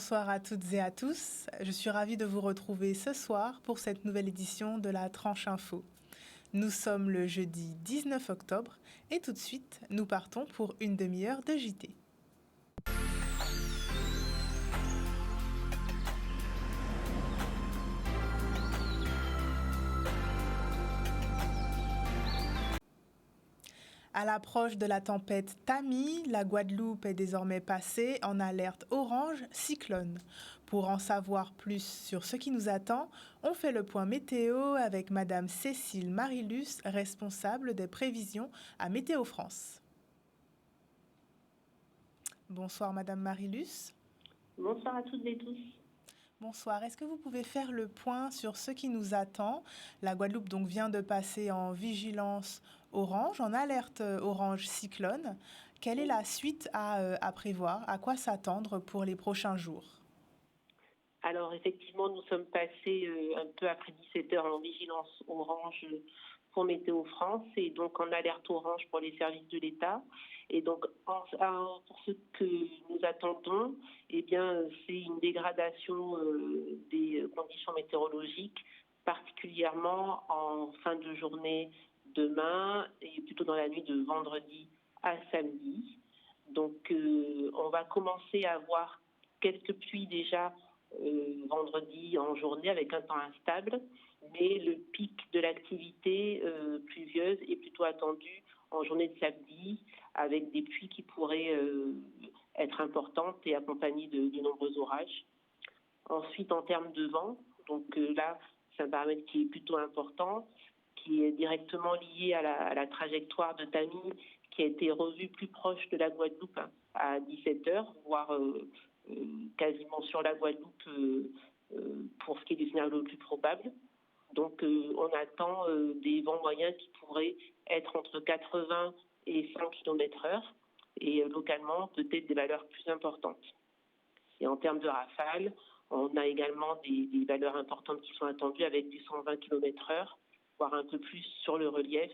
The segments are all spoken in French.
Bonsoir à toutes et à tous. Je suis ravie de vous retrouver ce soir pour cette nouvelle édition de la Tranche Info. Nous sommes le jeudi 19 octobre et tout de suite, nous partons pour une demi-heure de JT. À l'approche de la tempête Tammy, la Guadeloupe est désormais passée en alerte orange cyclone. Pour en savoir plus sur ce qui nous attend, on fait le point météo avec Madame Cécile Marilus, responsable des prévisions à Météo France. Bonsoir Madame Marilus. Bonsoir à toutes et tous. Bonsoir. Est-ce que vous pouvez faire le point sur ce qui nous attend? La Guadeloupe donc vient de passer en vigilance orange, en alerte orange cyclone. Quelle est la suite à prévoir? À quoi s'attendre pour les prochains jours? Alors effectivement, nous sommes passés un peu après 17 heures en vigilance orange pour Météo France et donc en alerte orange pour les services de l'État. Et donc pour ce que nous attendons, eh bien c'est une dégradation des conditions météorologiques, particulièrement en fin de journée demain et plutôt dans la nuit de vendredi à samedi. Donc on va commencer à avoir quelques pluies déjà vendredi en journée avec un temps instable, mais le pic de l'activité pluvieuse est plutôt attendu en journée de samedi avec des pluies qui pourraient être importantes et accompagnées de nombreux orages. Ensuite, en termes de vent, donc là, c'est un paramètre qui est plutôt important, qui est directement lié à la trajectoire de Tammy, qui a été revue plus proche de la Guadeloupe à 17 heures, voire quasiment sur la Guadeloupe pour ce qui est du scénario le plus probable. Donc on attend des vents moyens qui pourraient être entre 80 et 100 km/h et localement peut-être des valeurs plus importantes. Et en termes de rafales, on a également des valeurs importantes qui sont attendues avec du 120 km/h, voire un peu plus sur le relief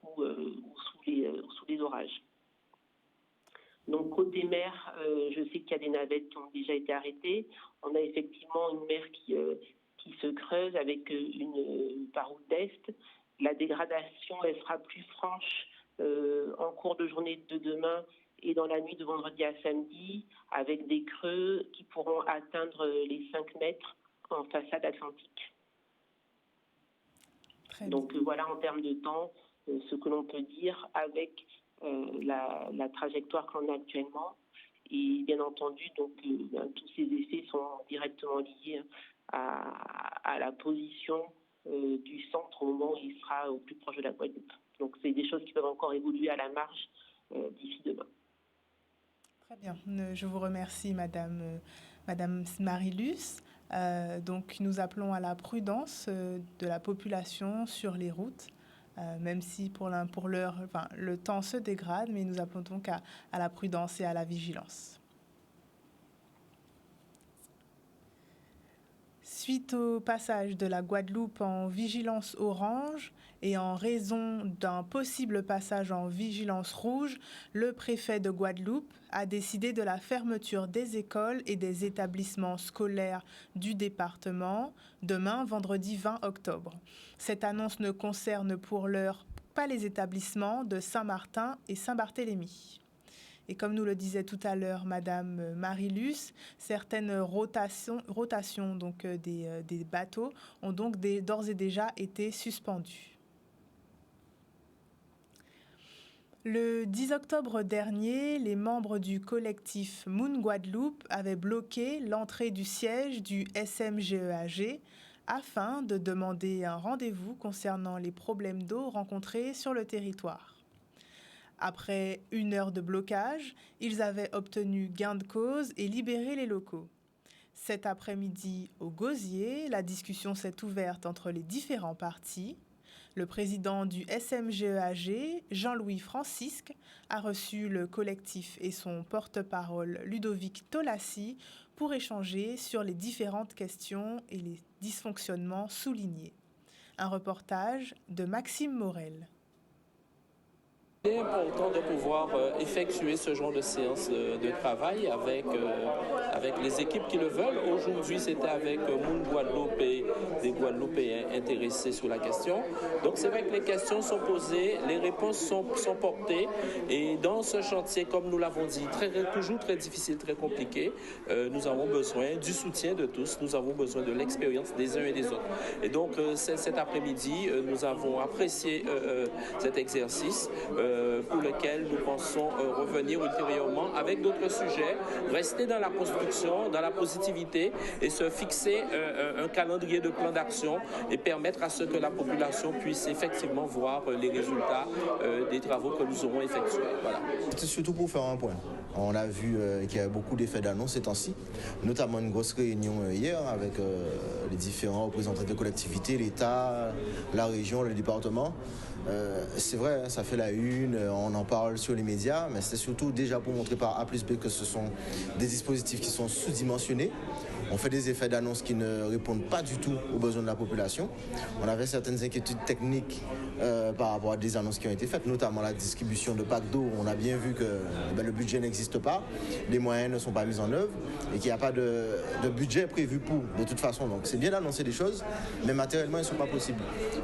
ou sous les orages. Donc côté mer, je sais qu'il y a des navettes qui ont déjà été arrêtées. On a effectivement une mer qui se creuse avec une paroute d'est. La dégradation, elle sera plus franche en cours de journée de demain et dans la nuit de vendredi à samedi, avec des creux qui pourront atteindre les 5 mètres en façade atlantique. Donc voilà en termes de temps ce que l'on peut dire avec la trajectoire qu'on a actuellement. Et bien entendu, donc, tous ces effets sont directement liés à la position du centre au moment où il sera au plus proche de la Guadeloupe. Donc c'est des choses qui peuvent encore évoluer à la marge d'ici demain. Très bien, je vous remercie Madame Marilus. Donc nous appelons à la prudence de la population sur les routes. Même si pour l'heure, le temps se dégrade, mais nous appelons donc à la prudence et à la vigilance. Suite au passage de la Guadeloupe en vigilance orange et en raison d'un possible passage en vigilance rouge, le préfet de Guadeloupe a décidé de la fermeture des écoles et des établissements scolaires du département demain, vendredi 20 octobre. Cette annonce ne concerne pour l'heure pas les établissements de Saint-Martin et Saint-Barthélemy. Et comme nous le disait tout à l'heure Madame Marilus, certaines rotations donc, des bateaux ont donc d'ores et déjà été suspendues. Le 10 octobre dernier, les membres du collectif Moon Guadeloupe avaient bloqué l'entrée du siège du SMGEAG afin de demander un rendez-vous concernant les problèmes d'eau rencontrés sur le territoire. Après 1 heure de blocage, ils avaient obtenu gain de cause et libéré les locaux. Cet après-midi, au Gosier, la discussion s'est ouverte entre les différents partis. Le président du SMGEAG, Jean-Louis Francisque, a reçu le collectif et son porte-parole Ludovic Tolassi pour échanger sur les différentes questions et les dysfonctionnements soulignés. Un reportage de Maxime Morel. Il est important de pouvoir effectuer ce genre de séance de travail avec les équipes qui le veulent. Aujourd'hui, c'était avec Moon Guadeloupe et des Guadeloupéens intéressés sur la question. Donc c'est vrai que les questions sont posées, les réponses sont portées. Et dans ce chantier, comme nous l'avons dit, toujours très difficile, très compliqué, nous avons besoin du soutien de tous, nous avons besoin de l'expérience des uns et des autres. Et donc cet après-midi, nous avons apprécié cet exercice. Pour lequel nous pensons revenir ultérieurement avec d'autres sujets, rester dans la construction, dans la positivité et se fixer un calendrier de plan d'action et permettre à ce que la population puisse effectivement voir les résultats des travaux que nous aurons effectués. Voilà. C'est surtout pour faire un point. On a vu qu'il y a beaucoup d'effets d'annonce ces temps-ci, notamment une grosse réunion hier avec les différents représentants des collectivités, l'État, la région, le département. C'est vrai, ça fait la une, on en parle sur les médias, mais c'est surtout déjà pour montrer par A plus B que ce sont des dispositifs qui sont sous-dimensionnés. On fait des effets d'annonce qui ne répondent pas du tout aux besoins de la population. On avait certaines inquiétudes techniques par rapport à des annonces qui ont été faites, notamment la distribution de packs d'eau. On a bien vu que le budget n'existe pas, les moyens ne sont pas mis en œuvre et qu'il n'y a pas de budget prévu pour, de toute façon. Donc c'est bien d'annoncer des choses, mais matériellement, ils ne sont pas possibles.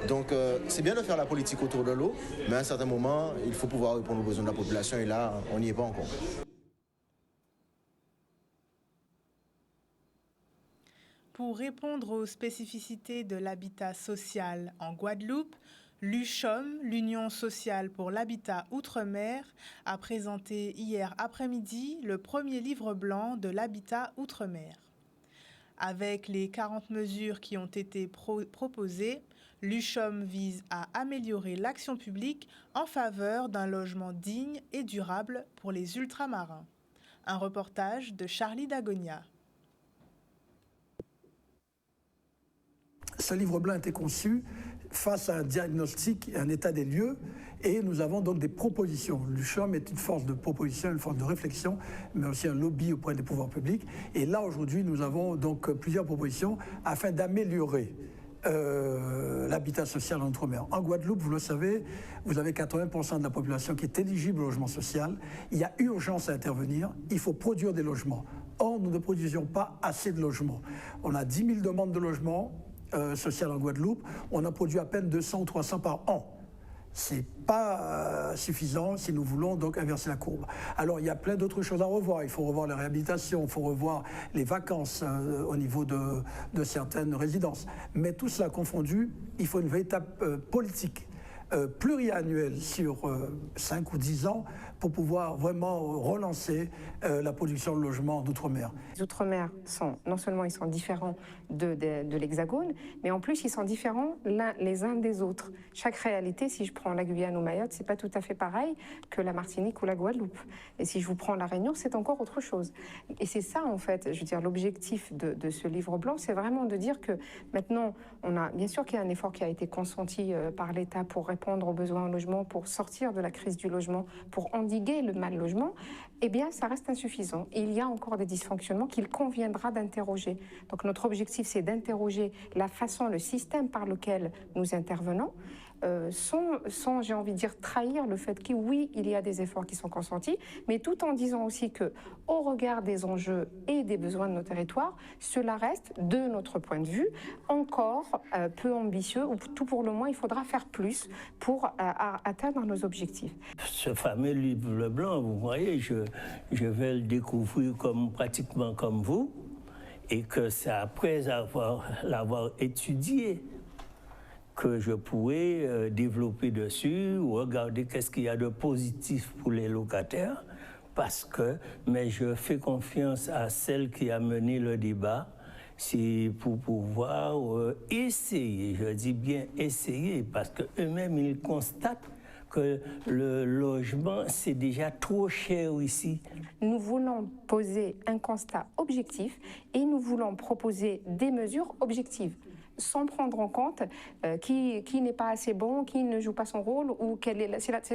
Donc c'est bien de faire la politique autour de l'eau, mais à un certain moment, il faut pouvoir répondre aux besoins de la population et là, on n'y est pas encore. Pour répondre aux spécificités de l'habitat social en Guadeloupe, l'USHOM, l'Union sociale pour l'habitat outre-mer, a présenté hier après-midi le premier livre blanc de l'habitat outre-mer. Avec les 40 mesures qui ont été proposées, l'USHOM vise à améliorer l'action publique en faveur d'un logement digne et durable pour les ultramarins. Un reportage de Charlie Dagonia. Ce livre blanc a été conçu face à un diagnostic et un état des lieux, et nous avons donc des propositions. L'USHOM est une force de proposition, une force de réflexion, mais aussi un lobby auprès des pouvoirs publics. Et là, aujourd'hui, nous avons donc plusieurs propositions afin d'améliorer l'habitat social en Outre-mer. En Guadeloupe, vous le savez, vous avez 80% de la population qui est éligible au logement social. Il y a urgence à intervenir. Il faut produire des logements. Or, nous ne produisions pas assez de logements. On a 10 000 demandes de logements social en Guadeloupe, on en produit à peine 200 ou 300 par an. Ce n'est pas suffisant si nous voulons donc inverser la courbe. Alors il y a plein d'autres choses à revoir. Il faut revoir la réhabilitation, il faut revoir les vacances au niveau de certaines résidences. Mais tout cela confondu, il faut une véritable politique pluriannuelle sur 5 ou 10 ans pour pouvoir vraiment relancer la production de logements d'outre-mer. Les outre-mer sont, non seulement ils sont différents de l'Hexagone, mais en plus ils sont différents les uns des autres. Chaque réalité, si je prends la Guyane ou Mayotte, c'est pas tout à fait pareil que la Martinique ou la Guadeloupe. Et si je vous prends la Réunion, c'est encore autre chose. Et c'est ça, en fait, je veux dire, l'objectif de ce livre blanc, c'est vraiment de dire que maintenant, on a, bien sûr qu'il y a un effort qui a été consenti par l'État pour répondre aux besoins en logement, pour sortir de la crise du logement, pour endiguer le mal logement, eh bien, ça reste insuffisant. Et il y a encore des dysfonctionnements qu'il conviendra d'interroger. Donc, notre objectif, c'est d'interroger la façon, le système par lequel nous intervenons, sans, j'ai envie de dire, trahir le fait que oui, il y a des efforts qui sont consentis, mais tout en disant aussi que, au regard des enjeux et des besoins de nos territoires, cela reste, de notre point de vue, encore peu ambitieux, ou tout pour le moins, il faudra faire plus pour atteindre nos objectifs. Ce fameux livre blanc, vous voyez, je vais le découvrir pratiquement comme vous, et que c'est après l'avoir étudié que je pourrais développer dessus, ou regarder qu'est-ce qu'il y a de positif pour les locataires, mais je fais confiance à celle qui a mené le débat, c'est pour pouvoir essayer, je dis bien essayer, parce qu'eux-mêmes, ils constatent que le logement, c'est déjà trop cher ici. Nous voulons poser un constat objectif et nous voulons proposer des mesures objectives. sans prendre en compte qui n'est pas assez bon, qui ne joue pas son rôle ou c'est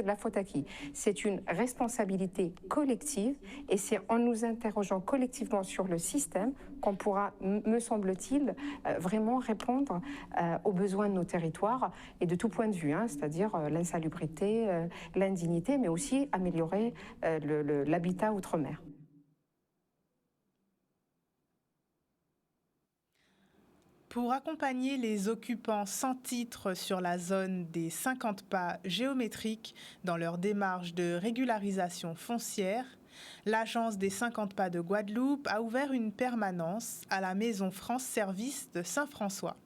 de la faute à qui. C'est une responsabilité collective et c'est en nous interrogeant collectivement sur le système qu'on pourra, me semble-t-il, vraiment répondre aux besoins de nos territoires et de tout point de vue, c'est-à-dire l'insalubrité, l'indignité, mais aussi améliorer l'habitat outre-mer. Pour accompagner les occupants sans titre sur la zone des 50 pas géométriques dans leur démarche de régularisation foncière, l'Agence des 50 pas de Guadeloupe a ouvert une permanence à la Maison France Service de Saint-François.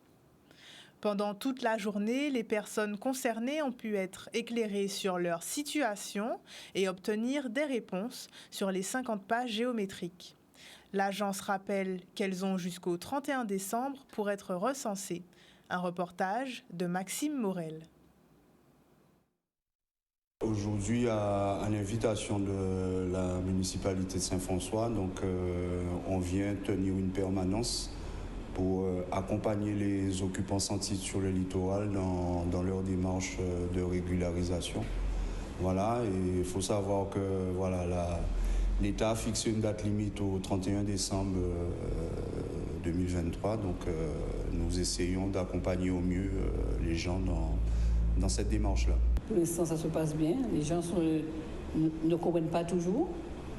Pendant toute la journée, les personnes concernées ont pu être éclairées sur leur situation et obtenir des réponses sur les 50 pas géométriques. L'agence rappelle qu'elles ont jusqu'au 31 décembre pour être recensées. Un reportage de Maxime Morel. Aujourd'hui, à l'invitation de la municipalité de Saint-François, on vient tenir une permanence pour accompagner les occupants sans titre sur le littoral dans leur démarche de régularisation. Voilà, et il faut savoir que l'État a fixé une date limite au 31 décembre 2023, donc nous essayons d'accompagner au mieux les gens dans cette démarche-là. Pour l'instant, ça se passe bien. Les gens ne comprennent pas toujours,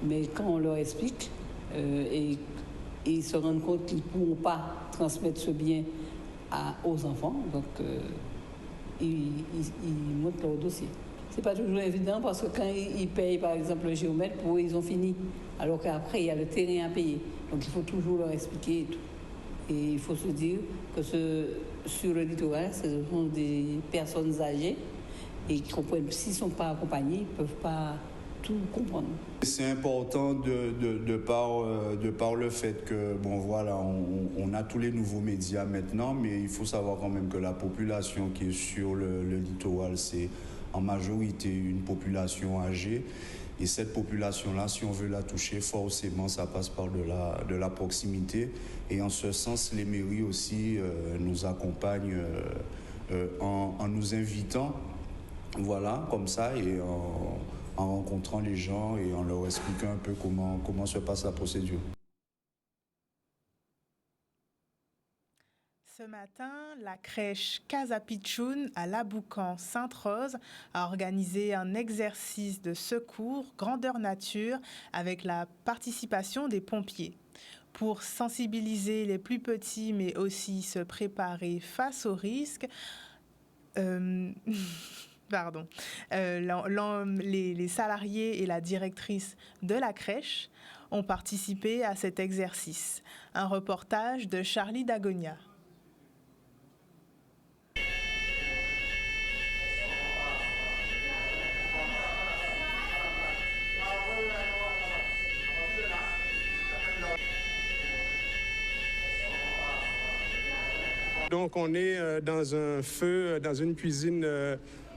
mais quand on leur explique, et ils se rendent compte qu'ils ne pourront pas transmettre ce bien aux enfants, donc ils montent leur dossier. C'est pas toujours évident parce que quand ils payent par exemple le géomètre, pour eux ils ont fini. Alors qu'après il y a le terrain à payer. Donc il faut toujours leur expliquer et tout. Et il faut se dire que sur le littoral, ce sont des personnes âgées et qui comprennent, s'ils ne sont pas accompagnés, ils ne peuvent pas tout comprendre. C'est important de par le fait que, on a tous les nouveaux médias maintenant, mais il faut savoir quand même que la population qui est sur le littoral, c'est en majorité une population âgée. Et cette population-là, si on veut la toucher, forcément, ça passe par de la proximité. Et en ce sens, les mairies aussi nous accompagnent en nous invitant, comme ça, et en rencontrant les gens et en leur expliquant un peu comment se passe la procédure. Ce matin, la crèche Casa Pichoun à Laboucan Sainte-Rose a organisé un exercice de secours grandeur nature avec la participation des pompiers. Pour sensibiliser les plus petits mais aussi se préparer face aux risques, les salariés et la directrice de la crèche ont participé à cet exercice. Un reportage de Charlie Dagonia. Donc on est dans un feu, dans une cuisine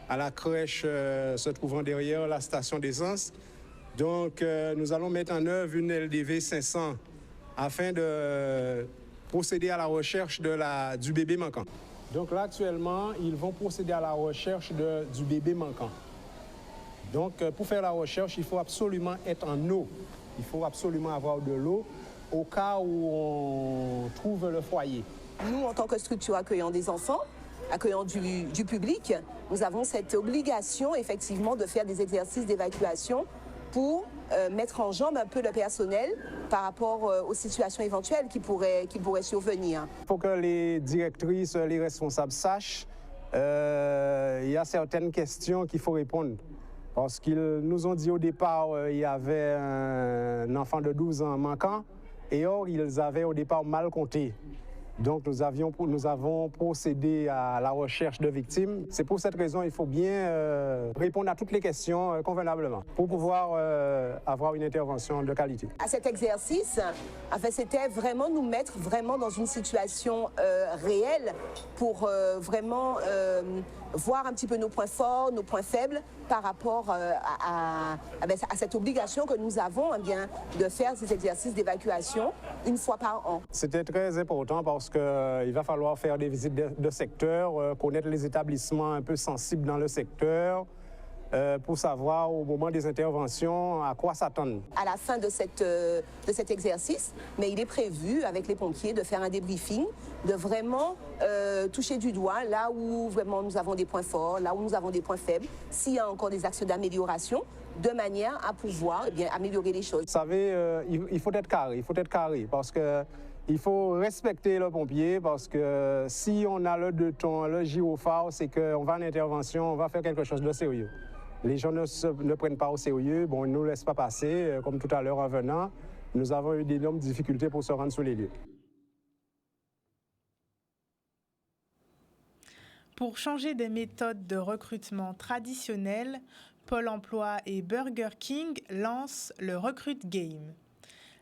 à la crèche se trouvant derrière la station d'essence. Donc nous allons mettre en œuvre une LDV 500 afin de procéder à la recherche du bébé manquant. Donc là actuellement, ils vont procéder à la recherche du bébé manquant. Donc pour faire la recherche, il faut absolument être en eau. Il faut absolument avoir de l'eau au cas où on trouve le foyer. Nous, en tant que structure accueillant des enfants, accueillant du public, nous avons cette obligation, effectivement, de faire des exercices d'évacuation pour mettre en jambe un peu le personnel par rapport aux situations éventuelles qui pourraient survenir. Il faut que les directrices, les responsables sachent il y a certaines questions qu'il faut répondre. Parce qu'ils nous ont dit au départ il y avait un enfant de 12 ans manquant, et or ils avaient au départ mal compté. Donc nous avons procédé à la recherche de victimes. C'est pour cette raison qu'il faut bien répondre à toutes les questions convenablement pour pouvoir avoir une intervention de qualité. À cet exercice, c'était vraiment nous mettre vraiment dans une situation réelle pour vraiment voir un petit peu nos points forts, nos points faibles par rapport à cette obligation que nous avons de faire ces exercices d'évacuation une fois par an. C'était très important parce parce qu'il va falloir faire des visites de secteur, connaître les établissements un peu sensibles dans le secteur, pour savoir au moment des interventions à quoi s'attendre. À la fin de cet exercice, mais il est prévu avec les pompiers de faire un débriefing, de vraiment toucher du doigt là où vraiment nous avons des points forts, là où nous avons des points faibles, s'il y a encore des axes d'amélioration, de manière à pouvoir améliorer les choses. Vous savez, il faut être carré, parce que il faut respecter le pompier, parce que si on a le deux tons, le gyrophare, c'est qu'on va en intervention, on va faire quelque chose de sérieux. Les gens ne prennent pas au sérieux, bon, ils ne nous laissent pas passer. Comme tout à l'heure en venant, nous avons eu d'énormes difficultés pour se rendre sur les lieux. Pour changer des méthodes de recrutement traditionnelles, Pôle emploi et Burger King lancent le Recruit Game.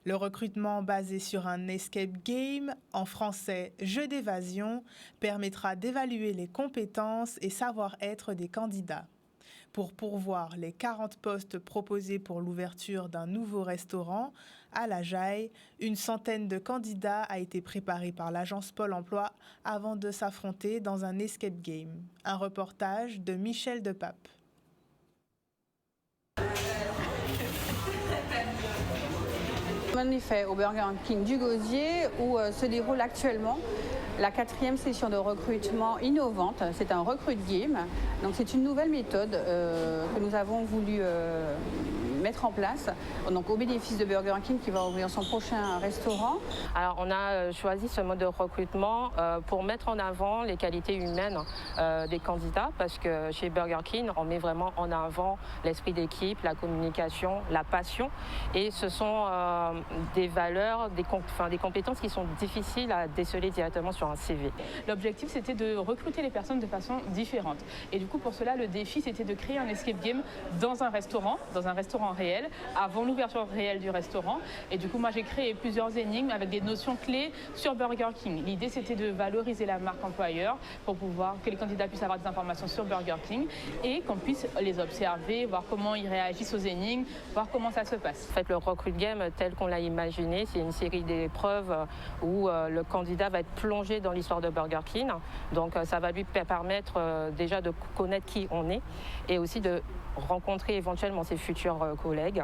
Le recrutement basé sur un escape game, en français jeu d'évasion, permettra d'évaluer les compétences et savoir-être des candidats. Pour pourvoir les 40 postes proposés pour l'ouverture d'un nouveau restaurant à La Jaille, une centaine de candidats a été préparée par l'agence Pôle emploi avant de s'affronter dans un escape game. Un reportage de Michel Depape. On est fait au Burger King du Gosier où se déroule actuellement la 4e session de recrutement innovante. C'est un recruit game. Donc c'est une nouvelle méthode que nous avons voulu mettre en place, donc au bénéfice de Burger King qui va ouvrir son prochain restaurant. Alors on a choisi ce mode de recrutement pour mettre en avant les qualités humaines des candidats, parce que chez Burger King on met vraiment en avant l'esprit d'équipe, la communication, la passion, et ce sont des valeurs, des compétences qui sont difficiles à déceler directement sur un CV. L'objectif c'était de recruter les personnes de façon différente, et du coup pour cela le défi c'était de créer un escape game dans un restaurant réel, avant l'ouverture réelle du restaurant. Et du coup, moi, j'ai créé plusieurs énigmes avec des notions clés sur Burger King. L'idée, c'était de valoriser la marque employeur pour pouvoir que les candidats puissent avoir des informations sur Burger King et qu'on puisse les observer, voir comment ils réagissent aux énigmes, voir comment ça se passe. En fait, le Recruit Game, tel qu'on l'a imaginé, c'est une série d'épreuves où le candidat va être plongé dans l'histoire de Burger King. Donc, ça va lui permettre déjà de connaître qui on est et aussi de rencontrer éventuellement ses futurs collègues.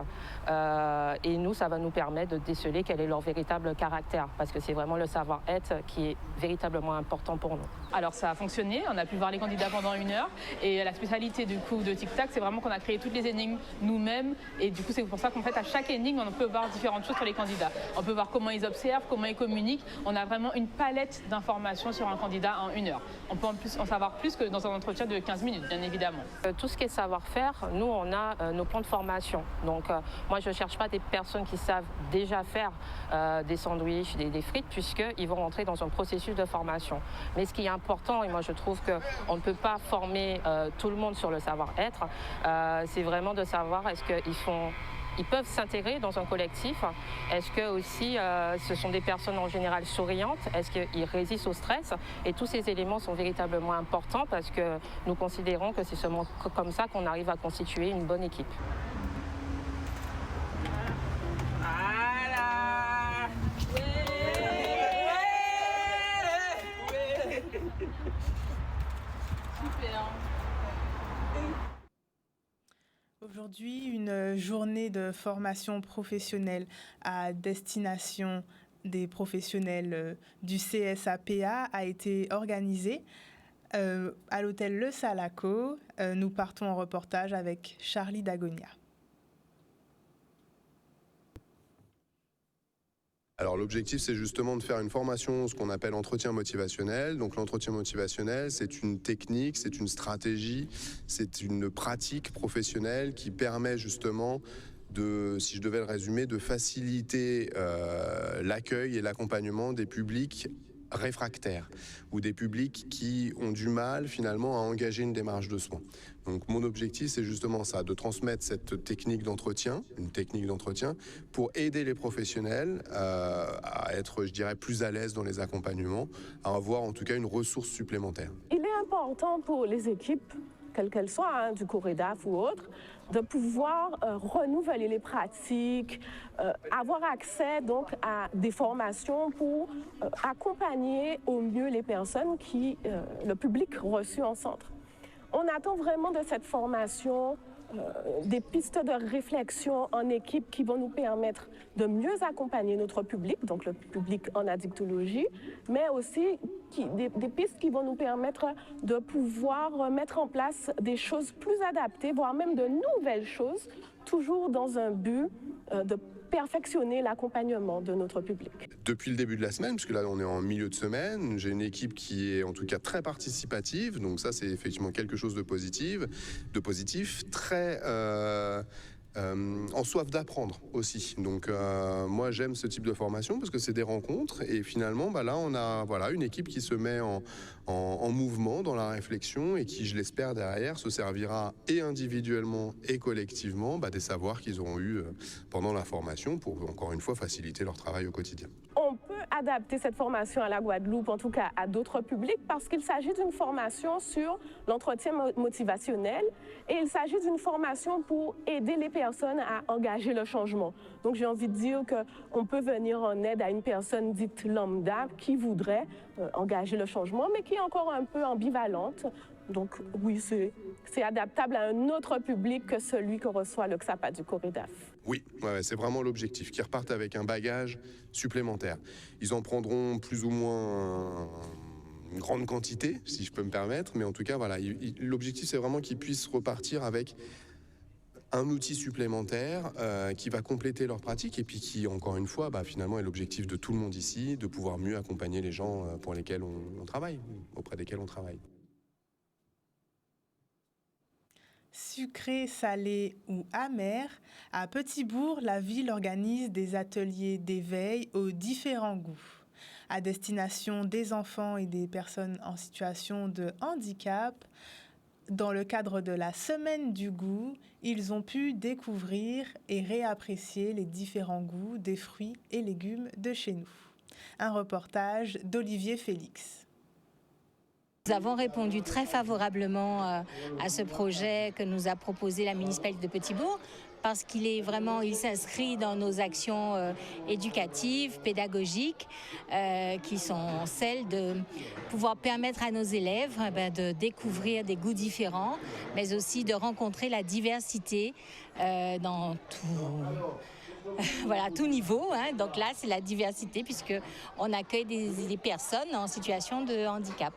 Et nous, ça va nous permettre de déceler quel est leur véritable caractère, parce que c'est vraiment le savoir-être qui est véritablement important pour nous. Alors ça a fonctionné, on a pu voir les candidats pendant 1 heure, et la spécialité du coup de Tic Tac, c'est vraiment qu'on a créé toutes les énigmes nous-mêmes, et du coup c'est pour ça qu'en fait à chaque énigme on peut voir différentes choses sur les candidats. On peut voir comment ils observent, comment ils communiquent, on a vraiment une palette d'informations sur un candidat en 1 heure. On peut en plus en savoir plus que dans un entretien de 15 minutes, bien évidemment. Tout ce qui est savoir-faire, nous on a nos plans de formation. Donc moi je ne cherche pas des personnes qui savent déjà faire des sandwichs, des frites, puisqu'ils vont rentrer dans un processus de formation. Mais ce qui est important, et moi je trouve qu'on ne peut pas former tout le monde sur le savoir-être, c'est vraiment de savoir est-ce qu'ils peuvent s'intégrer dans un collectif. Est-ce que aussi ce sont des personnes en général souriantes? Est-ce qu'ils résistent au stress? Et tous ces éléments sont véritablement importants parce que nous considérons que c'est seulement comme ça qu'on arrive à constituer une bonne équipe. Aujourd'hui, une journée de formation professionnelle à destination des professionnels du CSAPA a été organisée à l'hôtel Le Salaco. Nous partons en reportage avec Charlie Dagonia. Alors l'objectif, c'est justement de faire une formation, ce qu'on appelle entretien motivationnel. Donc l'entretien motivationnel, c'est une technique, c'est une stratégie, c'est une pratique professionnelle qui permet justement de, si je devais le résumer, de faciliter l'accueil et l'accompagnement des publics réfractaires ou des publics qui ont du mal finalement à engager une démarche de soins. Donc mon objectif, c'est justement ça, de transmettre cette technique d'entretien, une technique d'entretien, pour aider les professionnels à être, je dirais, plus à l'aise dans les accompagnements, à avoir en tout cas une ressource supplémentaire. Il est important pour les équipes quelle qu'elle soit, du COREDAF ou autre, de pouvoir renouveler les pratiques, avoir accès donc à des formations pour accompagner au mieux les personnes le public reçu en centre. On attend vraiment de cette formation des pistes de réflexion en équipe qui vont nous permettre de mieux accompagner notre public, donc le public en addictologie, mais aussi des pistes qui vont nous permettre de pouvoir mettre en place des choses plus adaptées, voire même de nouvelles choses, toujours dans un but de perfectionner l'accompagnement de notre public. Depuis le début de la semaine, puisque là on est en milieu de semaine, j'ai une équipe qui est en tout cas très participative, donc ça c'est effectivement quelque chose de positif, très en soif d'apprendre aussi. Donc moi j'aime ce type de formation parce que c'est des rencontres et finalement là on a une équipe qui se met en mouvement dans la réflexion et qui, je l'espère, derrière se servira et individuellement et collectivement des savoirs qu'ils auront eus pendant la formation pour encore une fois faciliter leur travail au quotidien. On peut adapter cette formation à la Guadeloupe, en tout cas à d'autres publics, parce qu'il s'agit d'une formation sur l'entretien motivationnel et il s'agit d'une formation pour aider les personnes à engager le changement. Donc j'ai envie de dire qu'on peut venir en aide à une personne dite lambda qui voudrait engager le changement, mais qui est encore un peu ambivalente. Donc oui, c'est adaptable à un autre public que celui que reçoit le XAPA du COREDAF. Oui, c'est vraiment l'objectif, qu'ils repartent avec un bagage supplémentaire. Ils en prendront plus ou moins une grande quantité, si je peux me permettre, mais en tout cas, l'objectif, c'est vraiment qu'ils puissent repartir avec un outil supplémentaire qui va compléter leur pratique et puis qui, encore une fois, finalement est l'objectif de tout le monde ici, de pouvoir mieux accompagner les gens pour lesquels on travaille, auprès desquels on travaille. Sucré, salé ou amer, à Petit-Bourg, la ville organise des ateliers d'éveil aux différents goûts. À destination des enfants et des personnes en situation de handicap, dans le cadre de la Semaine du goût, ils ont pu découvrir et réapprécier les différents goûts des fruits et légumes de chez nous. Un reportage d'Olivier Félix. Nous avons répondu très favorablement à ce projet que nous a proposé la municipalité de Petit-Bourg parce qu'il s'inscrit dans nos actions éducatives, pédagogiques, qui sont celles de pouvoir permettre à nos élèves de découvrir des goûts différents, mais aussi de rencontrer la diversité dans tout niveau. Donc là, c'est la diversité puisqu'on accueille des personnes en situation de handicap.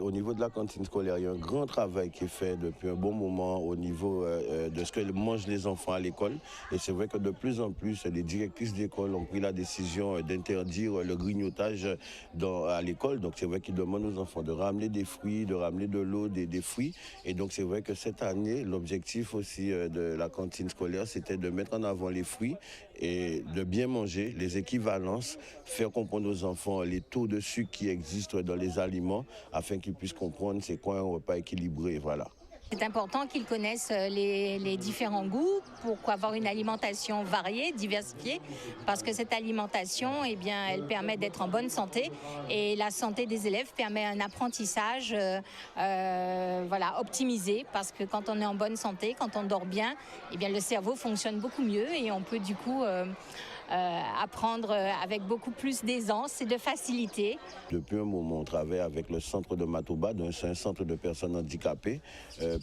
Au niveau de la cantine scolaire, il y a un grand travail qui est fait depuis un bon moment au niveau de ce que mangent les enfants à l'école. Et c'est vrai que de plus en plus, les directrices d'école ont pris la décision d'interdire le grignotage à l'école. Donc c'est vrai qu'ils demandent aux enfants de ramener des fruits, de ramener de l'eau, des fruits. Et donc c'est vrai que cette année, l'objectif aussi de la cantine scolaire, c'était de mettre en avant les fruits et de bien manger, les équivalences, faire comprendre aux enfants les taux de sucre qui existent dans les aliments afin qu'ils puissent comprendre c'est quoi un repas équilibré, voilà. C'est important qu'ils connaissent les différents goûts pour avoir une alimentation variée, diversifiée, parce que cette alimentation, elle permet d'être en bonne santé et la santé des élèves permet un apprentissage optimisé, parce que quand on est en bonne santé, quand on dort bien, le cerveau fonctionne beaucoup mieux et on peut du coup apprendre avec beaucoup plus d'aisance et de facilité. Depuis un moment, on travaille avec le centre de Matoba, c'est un centre de personnes handicapées,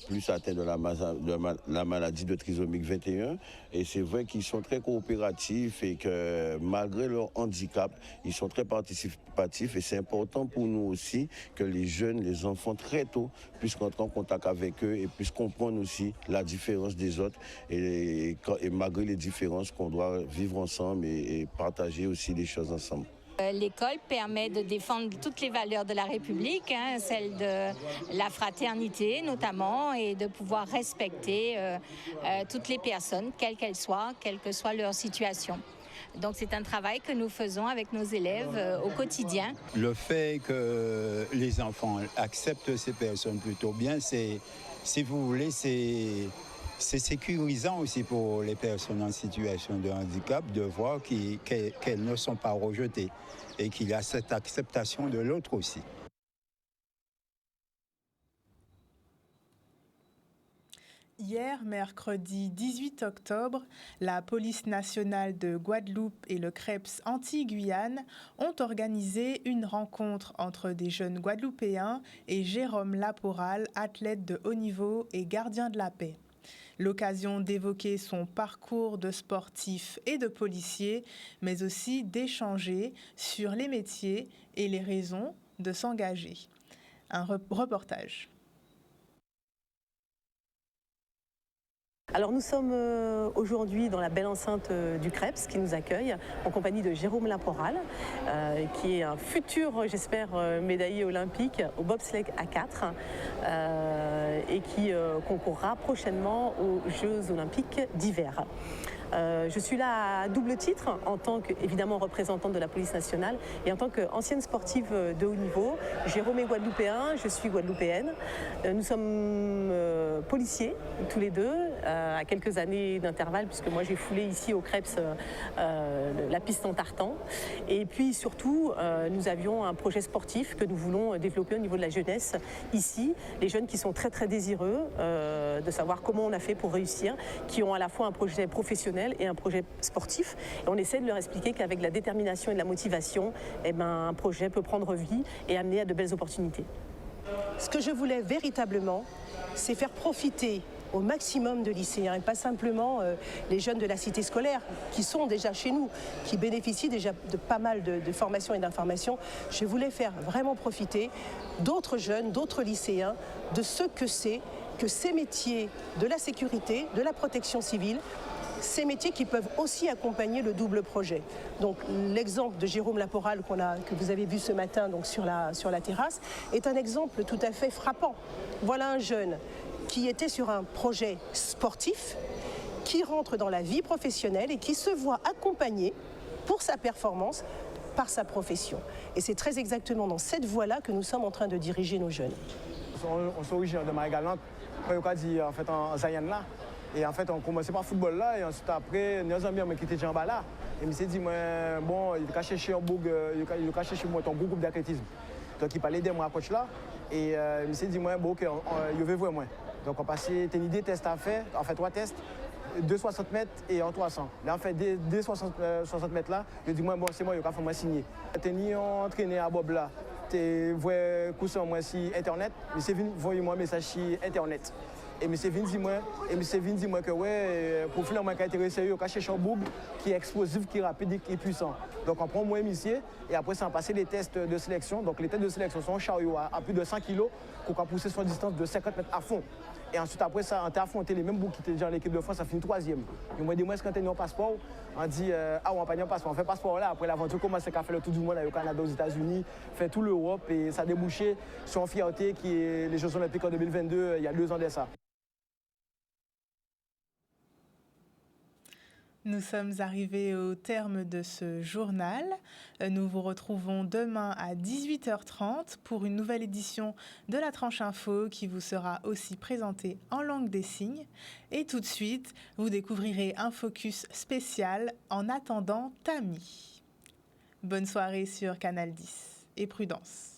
plus atteintes de la maladie de trisomique 21. Et c'est vrai qu'ils sont très coopératifs et que malgré leur handicap, ils sont très participatifs. Et c'est important pour nous aussi que les jeunes, les enfants, très tôt, puissent rentrer en contact avec eux et puissent comprendre aussi la différence des autres et malgré les différences qu'on doit vivre ensemble et partager aussi les choses ensemble. L'école permet de défendre toutes les valeurs de la République, celle de la fraternité notamment, et de pouvoir respecter toutes les personnes, quelles qu'elles soient, quelle que soit leur situation. Donc c'est un travail que nous faisons avec nos élèves au quotidien. Le fait que les enfants acceptent ces personnes plutôt bien, c'est, si vous voulez, c'est sécurisant aussi pour les personnes en situation de handicap de voir qu'elles ne sont pas rejetées et qu'il y a cette acceptation de l'autre aussi. Hier, mercredi 18 octobre, la police nationale de Guadeloupe et le CREPS Antilles-Guyane ont organisé une rencontre entre des jeunes Guadeloupéens et Jérôme Laporal, athlète de haut niveau et gardien de la paix. L'occasion d'évoquer son parcours de sportif et de policier, mais aussi d'échanger sur les métiers et les raisons de s'engager. Un reportage. Alors nous sommes aujourd'hui dans la belle enceinte du CREPS qui nous accueille en compagnie de Jérôme Laporal qui est un futur, j'espère, médaillé olympique au bobsleigh A4 et qui concourra prochainement aux Jeux olympiques d'hiver. Je suis là à double titre, en tant qu'évidemment représentante de la police nationale et en tant qu'ancienne sportive de haut niveau. Jérôme est guadeloupéen, je suis guadeloupéenne. Nous sommes policiers tous les deux, à quelques années d'intervalle, puisque moi j'ai foulé ici au CREPS la piste en tartan. Et puis surtout, nous avions un projet sportif que nous voulons développer au niveau de la jeunesse ici. Les jeunes qui sont très très désireux de savoir comment on a fait pour réussir, qui ont à la fois un projet professionnel et un projet sportif. Et on essaie de leur expliquer qu'avec la détermination et de la motivation, un projet peut prendre vie et amener à de belles opportunités. Ce que je voulais véritablement, c'est faire profiter au maximum de lycéens et pas simplement les jeunes de la cité scolaire qui sont déjà chez nous, qui bénéficient déjà de pas mal de formations et d'informations. Je voulais faire vraiment profiter d'autres jeunes, d'autres lycéens de ce que c'est que ces métiers de la sécurité, de la protection civile, ces métiers qui peuvent aussi accompagner le double projet. Donc l'exemple de Jérôme Laporal que vous avez vu ce matin donc, sur la terrasse est un exemple tout à fait frappant. Voilà un jeune qui était sur un projet sportif, qui rentre dans la vie professionnelle et qui se voit accompagné pour sa performance par sa profession. Et c'est très exactement dans cette voie-là que nous sommes en train de diriger nos jeunes. On s'origine de Marie-Galante, en fait en Zayen là. Et en fait, on commençait par le football là, et ensuite après, nos amis qui étaient en bas là. Et je me suis dit, bon, il a cherché un gros groupe d'athlétisme. Donc il parlait de moi à coach là, et je me suis dit, bon, ok, il veut voir moi. Donc on passait, t'as une idée, test à faire, on fait 3 tests, 260 mètres et en 300. Là, on fait des 60 mètres là, je dis, bon, c'est moi, il faut moi signer. T'es entraîné à Bob là, tu vois, cousin moi sur Internet, mais c'est venu, voyez-moi un message sur Internet. Et M. Vin dit moi que ouais, pour finir, moi qui intéressé, il a cherché un boucle qui est explosif, qui est rapide et puissant. Donc on prend moi monsieur et après ça on passe les tests de sélection. Donc les tests de sélection sont chariot à plus de 100 kg qu'on a poussé sur une distance de 50 mètres à fond. Et ensuite après ça, on a affronté les mêmes boucles qui étaient déjà en équipe de France, ça finit 3e. Et moi, dis-moi, est-ce qu'on a un passeport? On dit, on n'a pas un passeport, on fait passeport là. Après l'aventure, commence à faire le tour du monde au Canada, aux États-Unis, fait tout l'Europe et ça a débouché sur une fierté qui est les Jeux Olympiques en 2022, il y a 2 ans de ça. Nous sommes arrivés au terme de ce journal. Nous vous retrouvons demain à 18h30 pour une nouvelle édition de la Tranche Info qui vous sera aussi présentée en langue des signes. Et tout de suite, vous découvrirez un focus spécial en attendant Tammy. Bonne soirée sur Canal 10 et prudence.